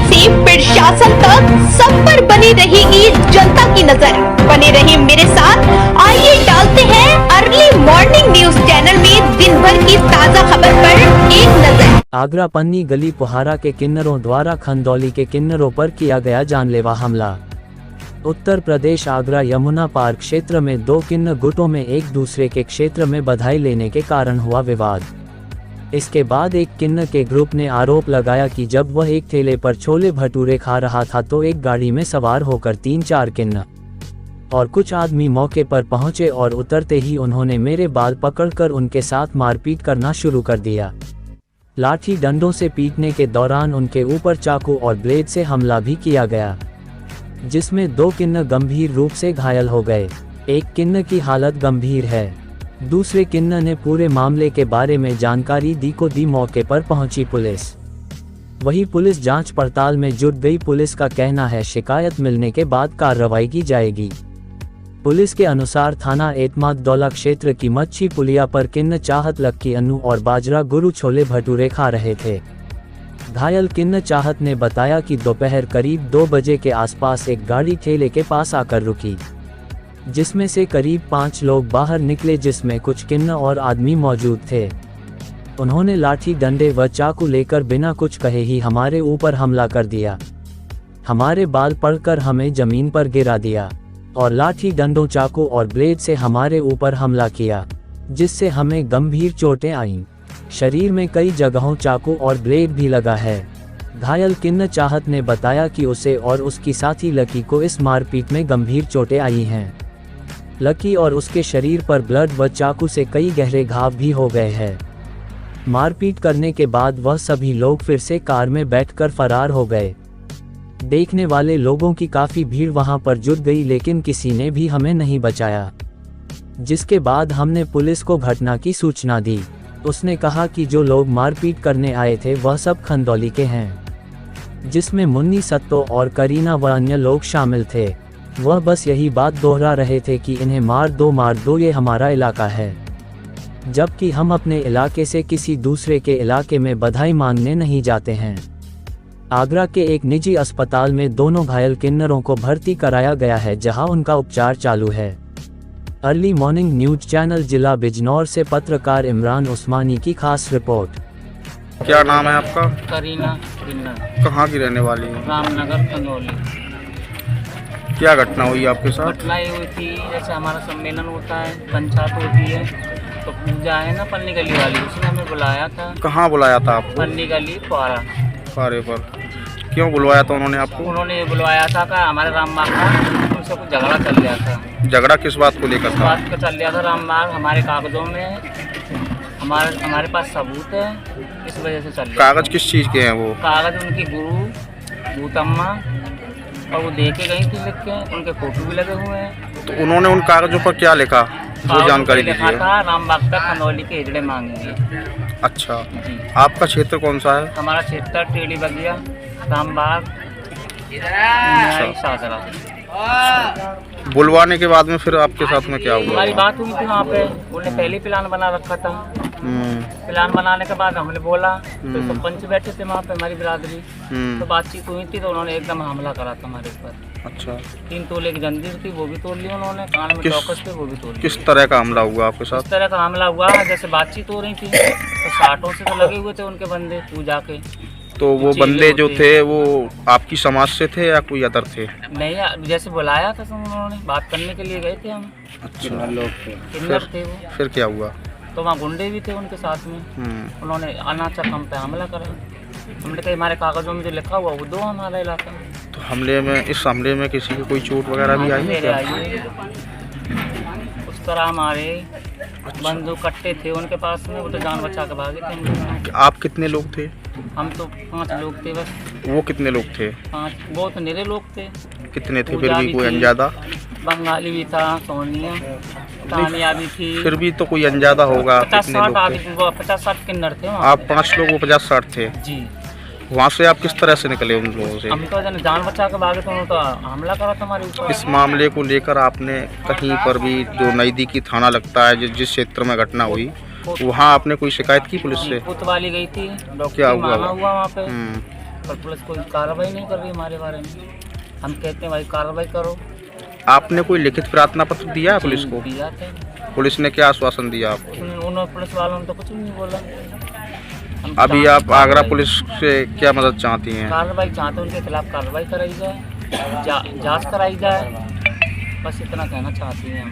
से प्रशासन तक सब पर बनी रहेगी जनता की नजर। बने रहिए मेरे साथ, आइए डालते हैं अर्ली मॉर्निंग न्यूज चैनल में दिन भर की ताजा खबर पर एक नजर। आगरा पन्नी गली पुहारा के किन्नरों द्वारा खंदौली के किन्नरों पर किया गया जानलेवा हमला। उत्तर प्रदेश आगरा यमुना पार्क क्षेत्र में दो किन्नर गुटों में एक दूसरे के क्षेत्र में बधाई लेने के कारण हुआ विवाद। इसके बाद एक किन्नर के ग्रुप ने आरोप लगाया कि जब वह एक ठेले पर छोले भटूरे खा रहा था तो एक गाड़ी में सवार होकर 3-4 किन्नर और कुछ आदमी मौके पर पहुंचे और उतरते ही उन्होंने मेरे बाल पकड़कर उनके साथ मारपीट करना शुरू कर दिया। लाठी डंडों से पीटने के दौरान उनके ऊपर चाकू और ब्लेड से हमला भी किया गया, जिसमें 2 किन्नर गंभीर रूप से घायल हो गए। एक किन्नर की हालत गंभीर है। दूसरे किन्नर ने पूरे मामले के बारे में जानकारी दी मौके पर पहुंची पुलिस। वही पुलिस जांच पड़ताल में जुट गई। पुलिस का कहना है शिकायत मिलने के बाद कार्रवाई की जाएगी। पुलिस के अनुसार थाना एतमाद-दौला क्षेत्र की मच्छी पुलिया पर किन्नर चाहत लक्की अन्नू और बाजरा गुरु छोले भटूरे खा रहे थे। घायल किन्नर चाहत ने बताया कि दोपहर करीब 2 बजे के आसपास एक गाड़ी ठेले के पास आकर रुकी, जिसमें से करीब 5 लोग बाहर निकले, जिसमें कुछ किन्नर और आदमी मौजूद थे। उन्होंने लाठी डंडे व चाकू लेकर बिना कुछ कहे ही हमारे ऊपर हमला कर दिया। हमारे बाल पकड़कर हमें जमीन पर गिरा दिया और लाठी डंडों, चाकू और ब्लेड से हमारे ऊपर हमला किया, जिससे हमें गंभीर चोटें आईं। शरीर में कई जगहों चाकू और ब्लेड भी लगा है। घायल किन्नर चाहत ने बताया कि उसे और उसकी साथी लकी को इस मारपीट में गंभीर चोटें आई हैं। लकी और उसके शरीर पर ब्लड व चाकू से कई गहरे घाव भी हो गए हैं। मारपीट करने के बाद वह सभी लोग फिर से कार में बैठकर फरार हो गए। देखने वाले लोगों की काफी भीड़ वहां पर जुट गई, लेकिन किसी ने भी हमें नहीं बचाया, जिसके बाद हमने पुलिस को घटना की सूचना दी। उसने कहा कि जो लोग मारपीट करने आए थे वह सब खंदौली के हैं, जिसमें मुन्नी, सत्तो और करीना व अन्य लोग शामिल थे। वह बस यही बात दोहरा रहे थे कि इन्हें मार दो, ये हमारा इलाका है, जबकि हम अपने इलाके से किसी दूसरे के इलाके में बधाई मांगने नहीं जाते हैं। आगरा के एक निजी अस्पताल में दोनों घायल किन्नरों को भर्ती कराया गया है, जहां उनका उपचार चालू है। अर्ली मॉर्निंग न्यूज चैनल जिला बिजनौर से पत्रकार इमरान उस्मानी की खास रिपोर्ट। क्या नाम है आपका? करीना किन्नर। कहाँ की रहने वाली है? रामनगर खंदौली। क्या घटना हुई आपके साथ? घटना ये हुई थी, जैसे हमारा सम्मेलन होता है, पंचायत होती है, तो पूजा है ना पन्नी गली वाली, उसने हमें बुलाया था। कहाँ बुलाया था आपको? पन्नी गली पुहारा। पारे पर क्यों बुलवाया था उन्होंने आपको? उन्होंने ये बुलवाया था कि हमारे राम बाग का उनसे कुछ झगड़ा चल गया था। झगड़ा किस बात को लेकर था? बात का चल गया था, राम बाग हमारे कागजों में हमारे पास सबूत है, इस वजह से चल गया। कागज किस चीज़ के हैं वो? कागज उनकी गुरु भूतम्मा, और वो दे के गई थी लिख के, उनके फोटो भी लगे हुए हैं। तो उन्होंने उन कागजों पर क्या लिखा, वो जानकारी लिखा दीजिए। था राम बाग का खंदौली के हिजड़े मांगेंगे। अच्छा, जी। आपका क्षेत्र कौन सा है? हमारा क्षेत्र टेढ़ी बगिया, रामबाग, सादरा। बुलवाने के बाद में फिर आपके साथ में क्या हुआ? हमारी बात हुई थी वहाँ पे, उन्होंने पहले प्लान बना रखा था। प्लान बनाने के बाद हमने बोला, तो सरपंच बैठे थे वहाँ पे, हमारी बिरादरी, तो बातचीत हुई थी, तो उन्होंने एकदम हमला करा था हमारे ऊपर। अच्छा, 3 तोले की जंजीर थी, वो भी तोड़ ली उन्होंने, कान में चौकस थे, वो भी तोड़ ली। किस तरह का हमला हुआ आपके साथ? इस तरह का हमला हुआ, जैसे बातचीत हो रही थी, तो साटों से तो लगे हुए थे उनके बंदे पूजा के। तो वो बंदे जो थे वो आपकी समाज से थे या कोई अदर थे? नहीं, जैसे बुलाया था तो उन्होंने बात करने के लिए गए थे हम। अच्छा, लोग थे। किन्नर थे वो। फिर क्या हुआ? तो वहाँ गुंडे भी थे उनके साथ में। उन्होंने अनाचक हम पे हमला करा। हमने कहा हमारे कागजों में जो लिखा हुआ वो दो हमारा इलाका। तो इस हमले में किसी की कोई चोट वगैरह भी आई है क्या? उस तरह हमारे बंदूक कट्टे थे उनके पास में, वो तो जान बचा के भागे थे। आप कितने लोग थे? हम तो 5 लोग थे बस। वो कितने लोग थे? 5, बहुत निरे लोग थे। कितने थे फिर भी? कोई अंजादा? बंगाली भी था, सोनिया, तानिया भी थी। फिर भी तो कोई अंजादा होगा। 50-60 किन्नर थे। आप 5 लोग, वो 50-60 थे जी। वहाँ से आप किस तरह से निकले उन लोगों से? हम तो जान बचा के भागे, तो उन्होंने तो हमला करा था हमारे ऊपर। इस मामले को लेकर आपने कहीं पर भी, जो नज़दीकी थाना लगता है जिस क्षेत्र में घटना हुई, वहाँ आपने कोई शिकायत की पुलिस से? कोतवाली गई थी, क्या हुआ वहाँ पे पर पुलिस कोई कार्रवाई नहीं कर रही हमारे बारे में। हम कहते हैं भाई कार्रवाई करो। आपने कोई लिखित प्रार्थना पत्र दिया है पुलिस को? दिया था। पुलिस ने क्या आश्वासन दिया आपको? उन्होंने पुलिस वालों ने तो कुछ भी नहीं बोला। हम अभी आप आगरा पुलिस से क्या मदद चाहती हैं? कार्रवाई चाहते हैं, उनके खिलाफ कार्रवाई कराई जाए, जांच कराई जाए, बस इतना कहना चाहती हैं हम।